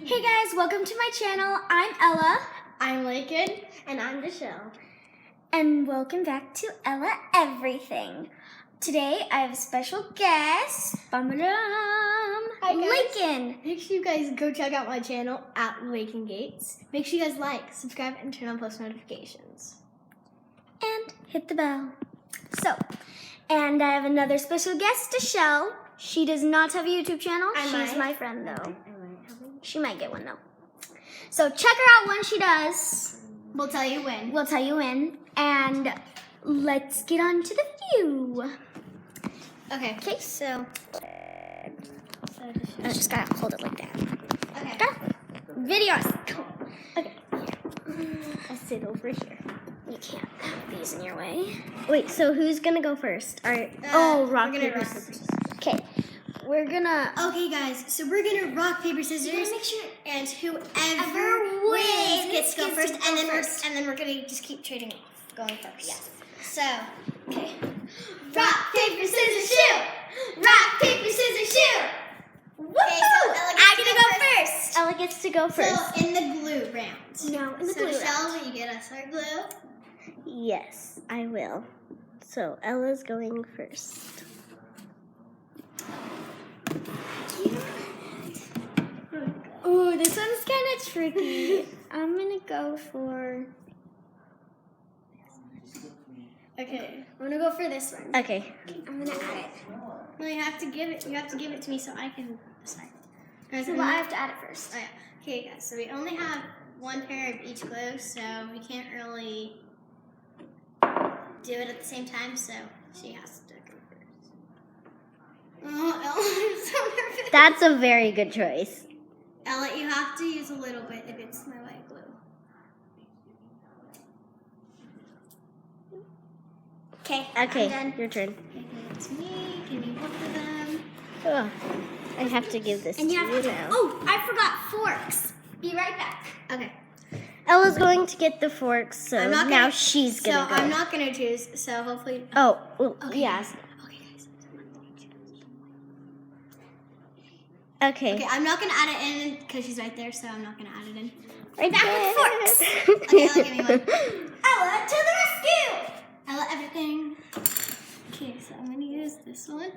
Hey guys, welcome to my channel. I'm Ella. I'm Lakin. And I'm Michelle. And welcome back to Ella Everything. Today I have a special guest. Hi guys. Lakin. Make sure you guys go check out my channel at Lakin Gates. Make sure you guys like, subscribe, and turn on post notifications. And hit the bell. And I have another special guest, Michelle. She does not have a YouTube channel. She's my friend though. She might get one though. So check her out when she does. We'll tell you when. We'll tell you when. And let's get on to the view. Okay, so I just gotta hold it like that. okay. Go. Videos. Okay. I'll sit over here. You can't have these in your way. Wait, so who's gonna go first? Rock, paper, scissors. Okay. We're gonna. Okay, guys. So we're gonna rock, paper, scissors. Make sure. And whoever wins gets to go first. And then we're gonna just keep trading off, going first. Yes. So, okay. Rock, paper, scissors, shoot. Rock, paper, scissors, shoot. Woo! Okay, so Ella I get to go first. Ella gets to go first. So in the glue round. No, in the glue Michelle, round. will you get us our glue? Yes, I will. So Ella's going first. Ooh, this one's kind of tricky. I'm gonna go for. Okay. I'm gonna go for this one. Okay. I'm gonna add it. Well, you have to give it to me so I can decide. Guys, So I have to add it first. Oh, yeah. Okay, guys. So we only have one pair of each glue, so we can't really do it at the same time. So she has to go first. Oh, Ella, I'm so nervous. That's a very good choice. Ella, you have to use a little bit if it's my white glue. Okay. Okay, I'm done. your turn. Okay, give it to me. Give me both of them. Oh, I have to give this And to you you have to. now. Oh, I forgot forks. Be right back. Okay. Ella's going to get the forks, so I'm not now gonna- she's gonna So go. I'm not gonna choose. So hopefully. Oh, Okay, yeah. guys. Okay, guys. Okay. Okay, I'm not gonna add it in because she's right there, so I'm not gonna add it in. Right Back with forks. Okay, Ella, give me one. Ella to the rescue. Ella, everything. Okay, so I'm gonna use this one.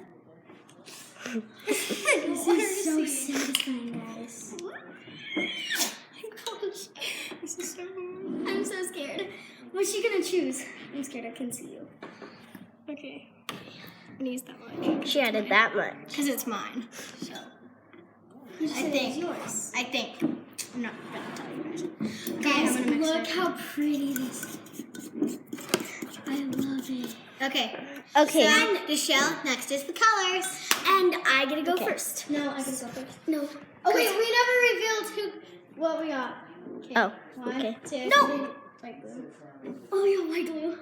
This is so satisfying, guys. Oh my gosh, this is so hard. I'm so scared. What's she gonna choose? I'm scared I can see you. Okay, I'm gonna use that much She added that much. because it's mine. So I think yours. I think. I'm not gonna tell you guys. Guys, I'm gonna mix look it. how pretty this is. I love it. Okay. Okay. So, Michelle, next is the colors. And I get to go Okay. first. No, I can go first. No. Oh wait, we never revealed what we got. Okay. Oh, One, okay. two, No. three. White glue. Oh, you have white glue.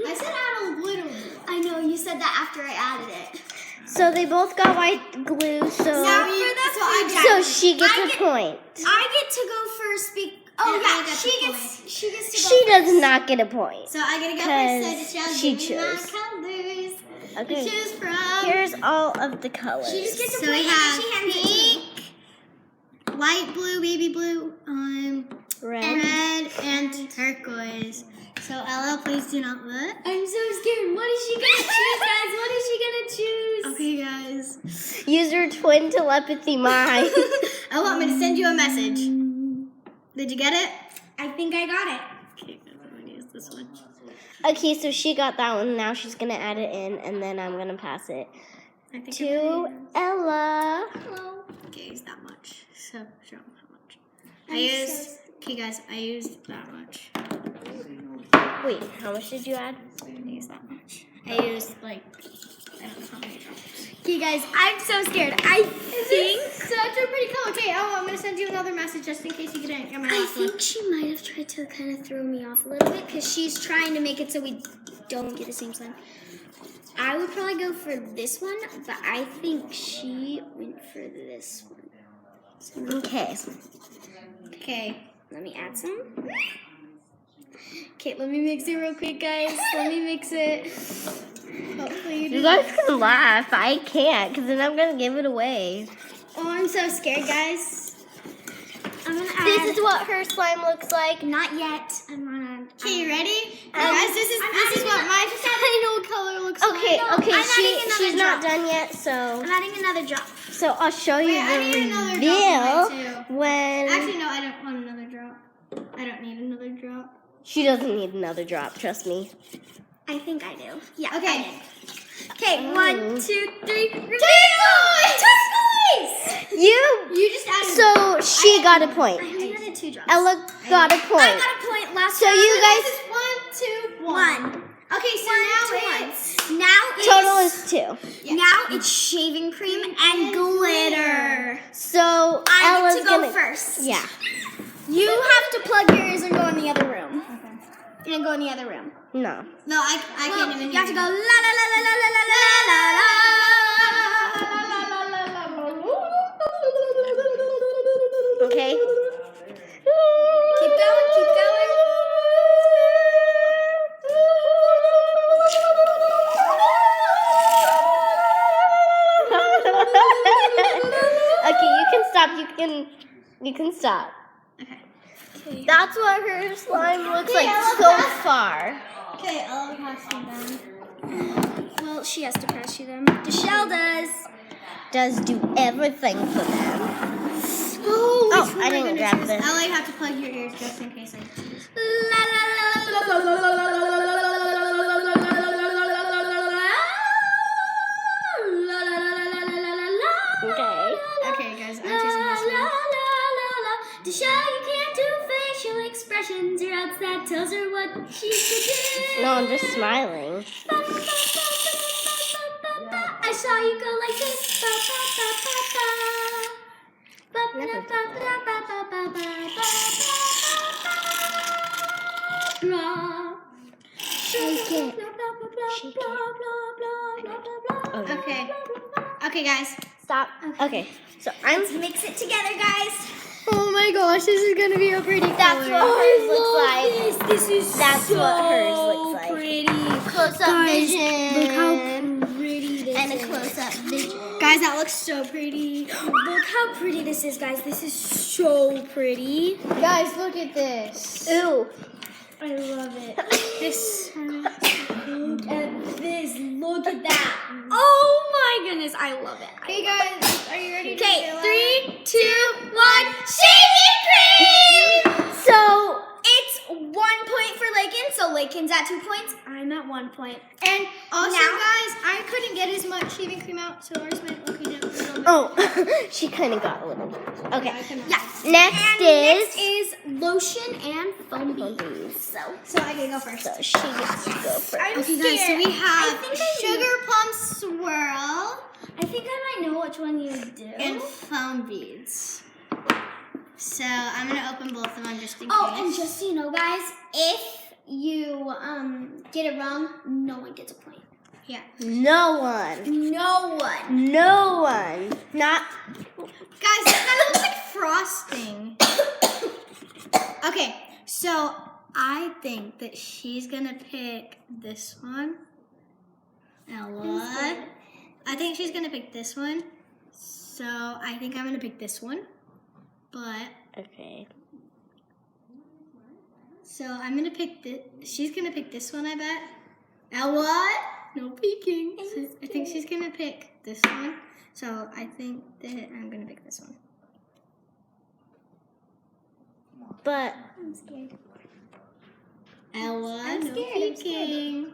I said add a little bit. I know, you said that after I added it. So they both got white glue, so she gets a point. I get to go first. Oh And I yeah, get she the gets to go She first. does not get a point. So I gotta go Because first. So Michelle, she give me my chose. colors. Okay. To choose from. Here's all of the colors. She just gets a So point we and have then she hands it to me. pink, light blue, baby blue, Red. red, and turquoise. So Ella, please do not look. I'm so scared. What is she gonna choose, guys? What is she gonna choose? Okay, guys. Use your twin telepathy mind. I want me to send you a message. Did you get it? I think I got it. Okay, I'm gonna use this one. Okay, so she got that one. Now she's gonna add it in, and then I'm gonna pass it I think to Ella. Okay, use that much. So show them how much. Okay, guys, I used that much. Wait, how much did you add? I used that much. I used like I don't know how many drops. Okay, guys, I'm so scared. I think Such a pretty color. Okay, I'm gonna send you another message just in case you didn't get my I last one. think she might have tried to kind of throw me off a little bit because she's trying to make it so we don't get the same sign. I would probably go for this one, but I think she went for this one. Okay. Okay. Let me add some. Okay, let me mix it real quick, guys. Let me mix it. Hopefully you You guys can laugh. I can't, because then I'm going to give it away. Oh, I'm so scared, guys. I'm gonna add. This is what her slime looks like. Not yet. I'm gonna. Okay, you ready? Guys, this is what my final color looks like. Okay, No, okay, I'm adding another she's not drop. done yet, so I'm adding another drop. I'll show you Wait, I need the another drop reveal of mine, too. when Actually, no, I don't want another drop. I don't need another drop. she doesn't need another drop, trust me. I think I do. Yeah. Okay. Okay. 1, 2, 3. Turquoise! You just added. So she got a point. I only added 2 drops. Ella got a I point. got a point last So round. you guys, This is 1, 2, 1. 1. Okay, so Now it's total is 2. now it's shaving cream and glitter. So I Ella's get to go gonna first. Yeah. You have to plug your ears and go in the other room. Okay. And go in the other room. No. No, I can't even You have to go la la la la la la la la la la. Okay. Keep going, keep going. Okay, you can stop. You can stop. Okay. That's what her slime looks like Ella, so pass. far. Okay, I'll pass you then. Well, she has to pass you them. Deshelle does. Does do everything for them. Oh, Oh, I didn't grab this. I like have to plug your ears just in case I choose. La la la la la la la la Okay. Okay, guys, I'm choosing this one. To show you can't do facial expressions or else that tells her what she should do. No, I'm just smiling. I saw you go like this. Okay. Okay, guys. Stop. Okay. So I'm. Let's mix it together, guys. Oh my gosh, this is gonna be a pretty That's what hers looks like. This is That's what hers looks like. pretty. Close up Guys, vision. look how pretty this And a is. close up vision. Guys, that looks so pretty. Look how pretty this is, guys. This is so pretty. Guys, look at this. Ooh. I love it. This. Look at this. Look at that. Oh my goodness. I love it. Hey guys, are you ready? Okay, 3, 2, 1. Shaving cream! So It's 1 point for Lakin, so Lakin's at 2 points. I'm at 1 point. And also, Now- guys, I couldn't get as much shaving cream out, so ours went okay down a little bit. oh, she kind of got a little bit. Okay. I couldn't- Yeah. Next And is. next is lotion and foam beads. So I can go first. So she gets to go first. I'm Okay, guys, so scared. we have I think I sugar plum swirl I think I might know which one you do. and foam beads. So I'm gonna open both of them just in Oh, case. and just so you know, guys, if you get it wrong, no one gets a point. Yeah. No one. No one. No one. Not. Guys, that kind of looks like frosting. Okay, so I think that she's gonna pick this one. Ella. I think she's gonna pick this one. So I think I'm gonna pick this one. But Okay. so I'm gonna pick this. She's gonna pick this one, I bet. Ella. No peeking. So I think she's gonna pick this one. So I think that I'm gonna pick this one. But. I'm scared. Ella, I'm no scared, I'm scared. peeking.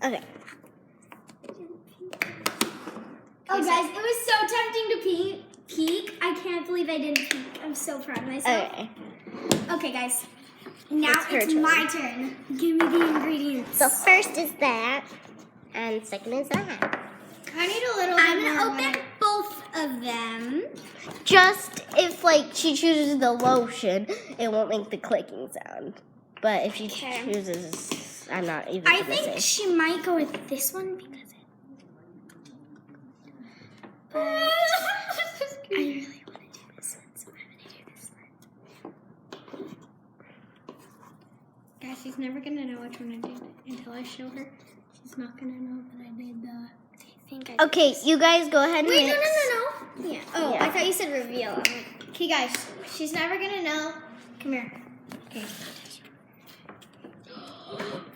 Okay. Oh, guys, it was so tempting to peek. I can't believe I didn't peek. I'm so proud of myself. Okay. Okay, guys. Now It's her it's turn. my turn. Give me the ingredients. So first is that, and second is that. I need a little I'm bit gonna more open both of them. Just if like she chooses the lotion, it won't make the clicking sound. But if she Okay. chooses, I'm not even I gonna think say. she might go with this one because but I really want to do this one, so I'm gonna do this one. Guys, she's never gonna know which one I did until I show her. She's not gonna know that I did the think I. Okay, you guys go ahead and Wait, mix. no. Yeah. Oh, Yeah. I thought you said reveal. I'm like, okay, guys, she's never gonna know. Come here. Okay.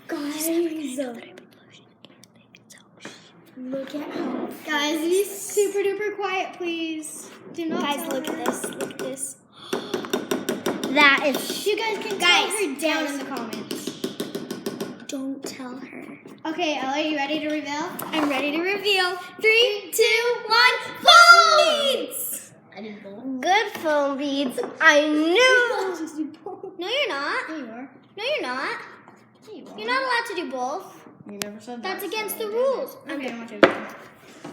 Guys, look at how. Guys, be super duper quiet, please. Do not. Guys, tell look her. at this. Look at this. That is. You guys can Guys, tell her down guys. in the comments. Don't tell her. Okay, Ella, you ready to reveal? I'm ready to reveal. 3, 2, 1. Phone! I did both. Good phone beads. I knew. No, you're not. There you are. No, you're not. There you are. You're not allowed to do both. You never said That's that. against the rules. Okay, I want you to.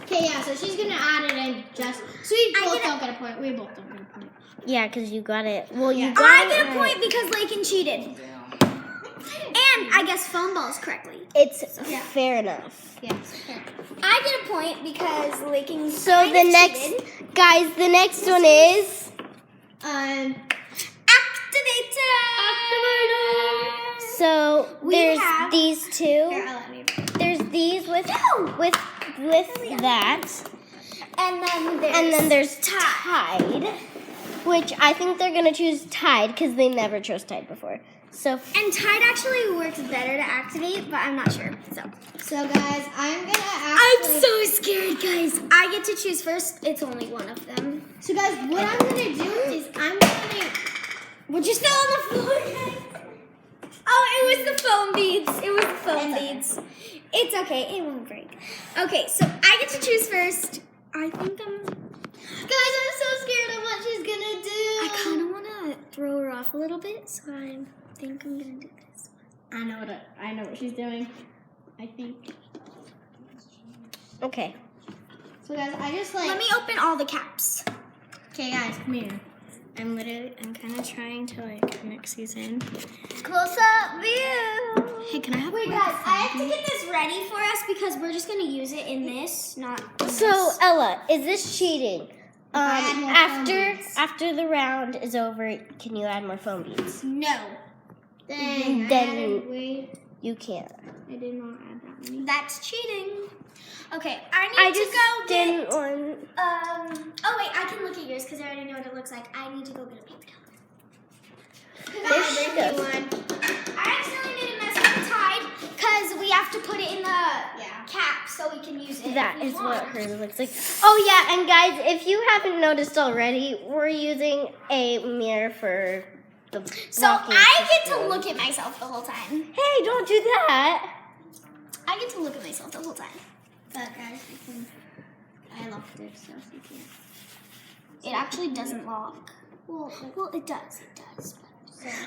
Okay, yeah, so she's gonna add it in just. So we I both get a- don't get a point. We both don't get a point. Yeah, because you got it. Well, you Yeah. got I it. get a right. point because Lakin cheated. And I guess phone balls correctly. It's Yeah. fair enough. Yes. I get a point because Lakin So kind the of next, cheated. guys, the next one is. Activator. So We there's have- these two. Here, I'll let me. There's these with that, And then there's Tide, which I think they're gonna choose Tide because they never chose Tide before. So And Tide actually works better to activate, but I'm not sure. So guys, I'm gonna I'm actually. so scared, guys. I get to choose first. It's only one of them. So guys, what I'm gonna do is I'm gonna. We're just still on the floor, guys. Oh, it was the foam beads. It was the foam It's okay. beads. It's okay. It won't break. Okay, so I get to choose first. I think Guys, I'm so scared of what she's gonna do. I kind of want to throw her off a little bit, so I think I'm gonna do this one. I know what she's doing. I think. okay. So guys, I just like. Let me open all the caps. Okay, guys, come here. I'm kind of trying to like mix these in. Close up view. Hey, can I have Wait, guys, I have to get this ready for us because we're just gonna use it in this, not. In So this. Ella, is this cheating? I add more phone beads. After the round is over, can you add more phone beads? No, Dang, Then- wait. You can't. I did not add that many. that's cheating. Okay, I need I to just go didn't get. want. Oh wait, I can look at yours because I already know what it looks like. I need to go get a paper towel. This does. I accidentally made a mess with the Tide because we have to put it in the cap so we can use it. That if we is want. what hers looks like. Oh yeah, and guys, if you haven't noticed already, we're using a mirror for the. So blocking I get to system. look at myself the whole time. Hey, don't do that. I get to look at myself the whole time. But guys, I locked it, so you can't. It actually doesn't lock. Well, it does. It does.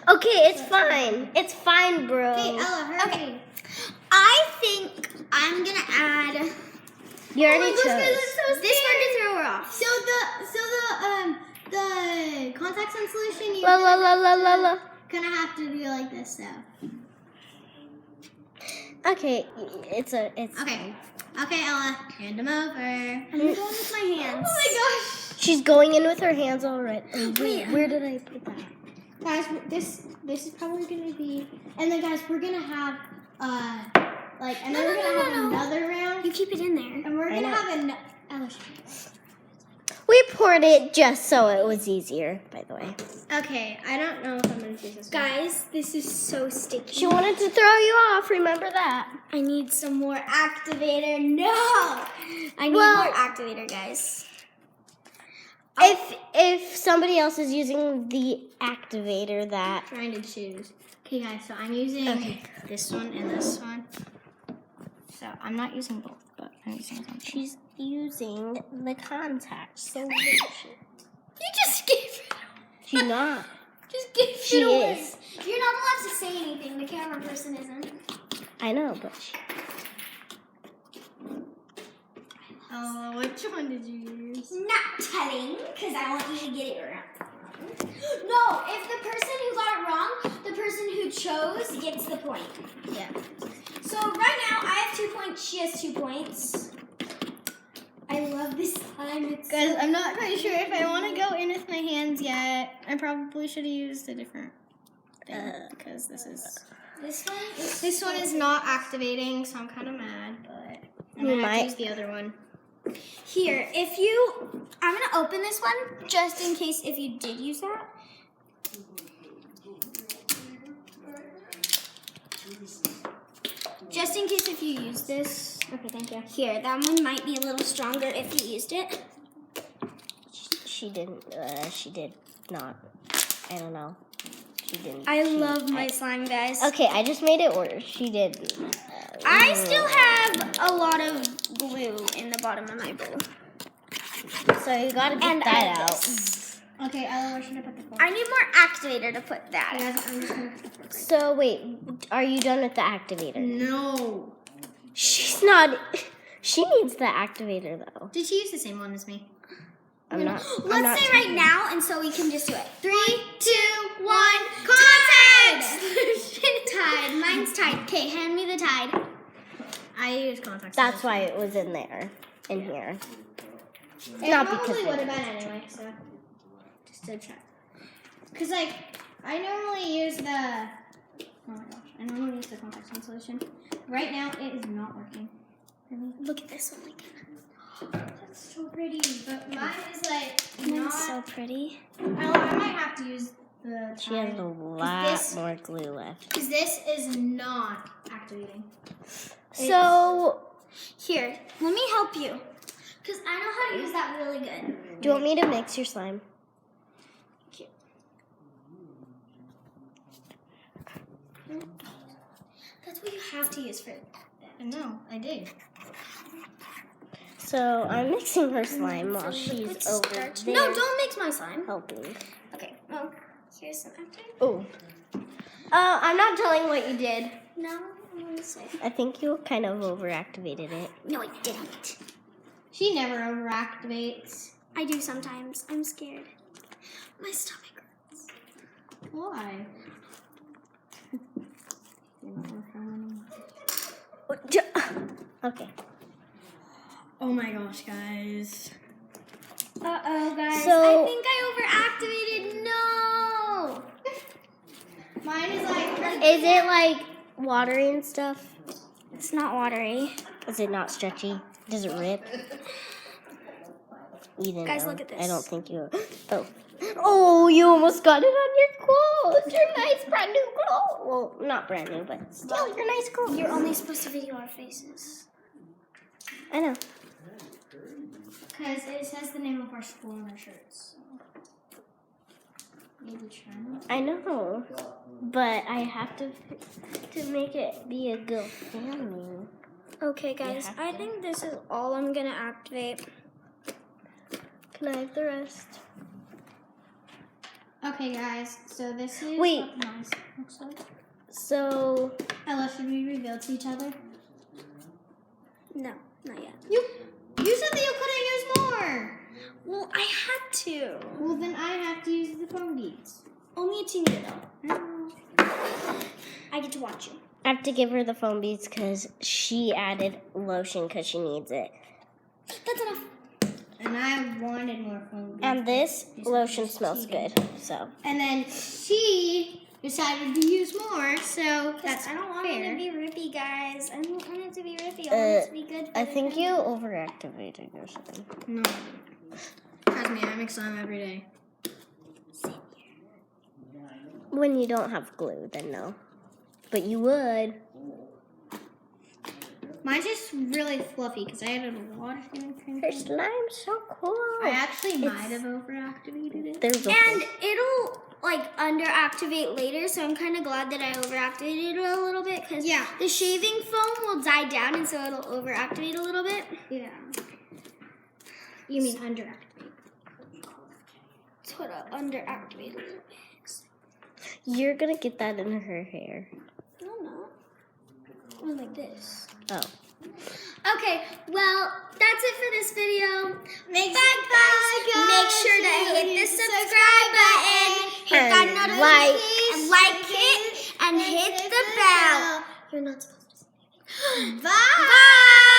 Okay, it's fine. It's fine, bro. Hey, Ella, hurry. Okay. I think I'm gonna add. You already my gosh, chose. guys, I'm so This scared. one to throw her off. So the contact lens solution La la la la la la. gonna have to be like this though. Okay, it's Okay. Okay, Ella, hand them over. I'm going with my hands. Oh my gosh. She's going in with her hands already. Wait, Where did I put that? Guys, this is probably gonna be, and then guys, we're gonna have and then we're gonna have another round, You keep it in there. and we're I gonna know. have an. Ella, We poured it just so it was easier, by the way. okay, I don't know if I'm gonna choose this. Guys, this is so sticky. She wanted to throw you off, remember that? I need some more activator. No! I need Well- more activator, guys. If somebody else is using the activator that Trying to choose. Okay, guys, so I'm using this one and this one. So I'm not using both, but I'm using something. she's using the contact solution. You just gave it. She's not. Just gave She it away. is. You're not allowed to say anything. The camera person isn't. I know, but Oh, which one did you use? Not telling, because I want you to get it right. No, if the person who got it wrong, the person who chose gets the point. Yeah. So right now, I have 2 points. She has 2 points. I love this slime. It's Guys, I'm not quite sure if I want to go in with my hands yet. I probably should have used a different thing because this this one. this one is not activating, so I'm kind of mad. But I'm You gonna have might. to use the other one. Here, I'm gonna open this one just in case if you did use that. Just in case if you use this. Okay, thank you. Here, that one might be a little stronger if you used it. She didn't. She did not. I don't know. She didn't. I love my slime, guys. Okay, I just made it worse. She didn't. I still have a lot of glue in the bottom of my bowl. So you gotta get And that out. Okay, Ella, where should I put the phone? I need more activator to put that. I'm just gonna put the phone. So wait, are you done with the activator? No. She's not. She needs the activator though. Did she use the same one as me? I'm not. Let's say right now, and so we can just do it. 3, 2, 1, Contact! Tide. Mine's Tide. Okay, hand me the Tide. I use contacts. That's why it was in there, in here. It Not probably because would have been anyway, so just to check. Cause like I normally use the. Oh my gosh, I normally use the contact lens solution. Right now, it is not working. Look at this one. That's so pretty, but mine is like Mine's not. so pretty. I might have to use the. She has a lot more glue left. Because this is not activating. So, Here, let me help you. Because I know how to use that really good. do you want me to mix your slime? That's what you have to use for that. No, I did. So I'm mixing her slime while Liquid she's over starch. there No, don't mix my slime. helping. Okay, well, here's some activator. Oh. I'm not telling what you did. No, I'm going to say. I think you kind of overactivated it. No, I didn't. She never overactivates. I do sometimes. I'm scared. My stomach hurts. Why? Okay. Oh my gosh, guys. Uh-oh, guys. So- I think I overactivated. No! Mine is like. Is it like watery and stuff? It's not watery. Is it not stretchy? Does it rip? You didn't Guys, know. look at this. I don't think you. Oh. Oh, you almost got it on your clothes. Your nice brand new clothes. Well, not brand new, but still your nice clothes. You're only supposed to video our faces. I know. Because it says the name of our school on our shirts. Maybe try not. I know. But I have to make it be a good family. Okay, guys. I think this is all I'm going to activate. Can I have the rest? Okay, guys. So this is Wait. what mine looks like. So, Ella, should we reveal to each other? No, not yet. You said that you couldn't use more. Well, I had to. Well, then I have to use the phone beads. Only a teeny bit, though. I get to watch you. I have to give her the foam beads because she added lotion because she needs it. That's enough. And I wanted more phone beads. And this lotion smells good, so. And then she decided to use more, so that's I don't want fair. it to be rippy, guys. I don't want it to be rippy. I want it to be good. I think you overactivated your slime. No. Trust me, I make slime every day. When you don't have glue, then no. But you would. Mine's just really fluffy because I added a lot of human Her slime's so cool. I actually might have overactivated it. There's a And it'll like underactivate later, so I'm kind of glad that I overactivated it a little bit because Yeah. the shaving foam will die down, and so it'll overactivate a little bit. Yeah. You mean underactivate? So it'll underactivate a little bit. You're gonna get that in her hair. No, no. It was like this. Oh. Okay, well, that's it for this video. Make Bye, guys. Make sure to hit the subscribe button, hit that And notification, like it, and hit the bell. You're not supposed to say anything. Bye. Bye.